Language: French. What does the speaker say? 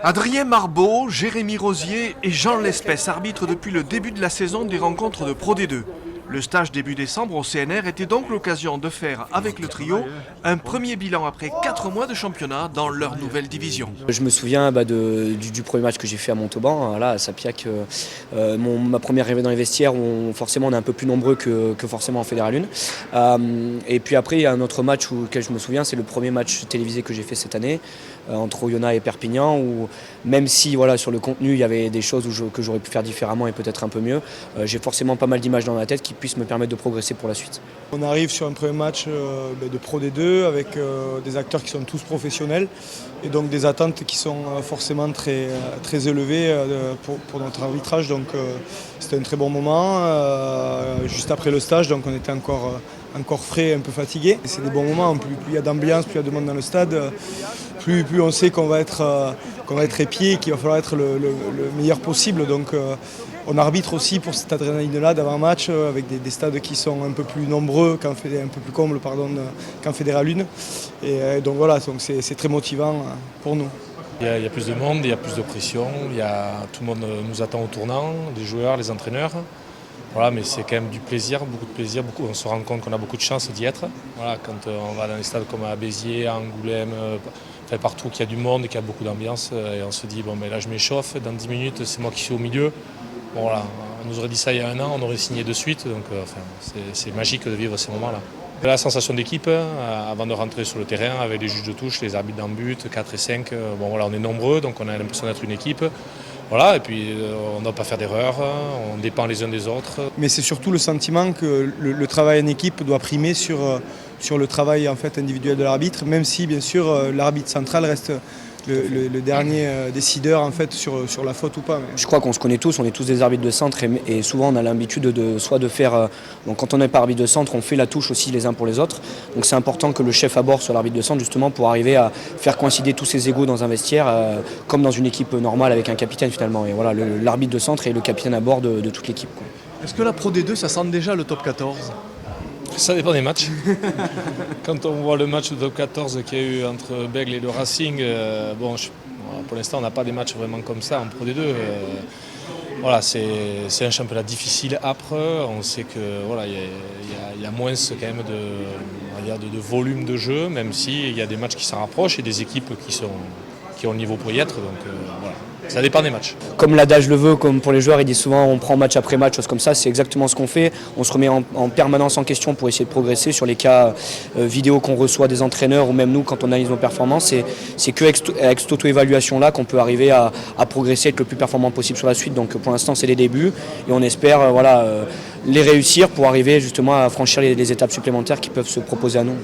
Adrien Marbeau, Jérémy Rosier et Jean Lespès arbitrent depuis le début de la saison des rencontres de Pro D2. Le stage début décembre au CNR était donc l'occasion de faire avec le trio un premier bilan après 4 mois de championnat dans leur nouvelle division. Je me souviens du premier match que j'ai fait à Montauban, là, à Sapiac, ma première arrivée dans les vestiaires où forcément on est un peu plus nombreux que forcément en Fédéral 1. Et puis après il y a un autre match auquel je me souviens, c'est le premier match télévisé que j'ai fait cette année entre Oyonnax et Perpignan, où même si voilà, sur le contenu il y avait des choses que j'aurais pu faire différemment et peut-être un peu mieux, j'ai forcément pas mal d'images dans la tête qui puissent me permettre de progresser pour la suite. On arrive sur un premier match de Pro D2 avec des acteurs qui sont tous professionnels et donc des attentes qui sont forcément très élevées pour notre arbitrage. Donc c'était un très bon moment, juste après le stage, donc on était encore frais, un peu fatigué. C'est des bons moments, plus il y a d'ambiance, plus il y a de monde dans le stade, plus on sait qu'on va être épié et qu'il va falloir être le meilleur possible. Donc on arbitre aussi pour cette adrénaline-là d'avant-match avec des stades qui sont un peu plus nombreux, un peu plus combles qu'en Fédéral 1. Et donc voilà, c'est très motivant pour nous. Il y a plus de monde, il y a plus de pression, tout le monde nous attend au tournant, les joueurs, les entraîneurs. Voilà, mais c'est quand même du plaisir, beaucoup de plaisir. On se rend compte qu'on a beaucoup de chance d'y être. Voilà, quand on va dans les stades comme à Béziers, à Angoulême, partout qu'il y a du monde, qu'il y a beaucoup d'ambiance, et on se dit bon, mais là je m'échauffe, dans 10 minutes c'est moi qui suis au milieu. Bon, voilà, on nous aurait dit ça il y a un an, on aurait signé de suite, donc c'est magique de vivre ces moments-là. La sensation d'équipe, avant de rentrer sur le terrain avec les juges de touche, les arbitres d'en but, 4 et 5, bon, voilà, on est nombreux, donc on a l'impression d'être une équipe. Voilà, et puis on ne doit pas faire d'erreurs, on dépend les uns des autres. Mais c'est surtout le sentiment que le travail en équipe doit primer sur le travail en fait, individuel de l'arbitre, même si bien sûr l'arbitre central reste le dernier décideur en fait, sur la faute ou pas. Je crois qu'on se connaît tous, on est tous des arbitres de centre et souvent on a l'habitude de faire... donc quand on n'est pas arbitre de centre, on fait la touche aussi les uns pour les autres. Donc c'est important que le chef à bord soit l'arbitre de centre justement pour arriver à faire coïncider tous ses égos dans un vestiaire comme dans une équipe normale avec un capitaine finalement. Et voilà, l'arbitre de centre est le capitaine à bord de toute l'équipe. Est-ce que la Pro D2 ça sent déjà le top 14 ? Ça dépend des matchs. Quand on voit le match de top 14 qu'il y a eu entre Bègles et le Racing, pour l'instant on n'a pas des matchs vraiment comme ça en Pro D2. Voilà, c'est un championnat difficile, âpre. On sait que voilà, il y a moins quand même de volume de jeu, même s'il y a des matchs qui s'en rapprochent et des équipes qui ont le niveau pour y être. Donc voilà. Ça dépend des matchs. Comme l'adage le veut, comme pour les joueurs, ils disent souvent on prend match après match, choses comme ça, c'est exactement ce qu'on fait. On se remet en permanence en question pour essayer de progresser sur les cas vidéo qu'on reçoit des entraîneurs ou même nous quand on analyse nos performances. C'est qu'avec cette auto-évaluation-là qu'on peut arriver à progresser, être le plus performant possible sur la suite. Donc pour l'instant c'est les débuts et on espère les réussir pour arriver justement à franchir les étapes supplémentaires qui peuvent se proposer à nous.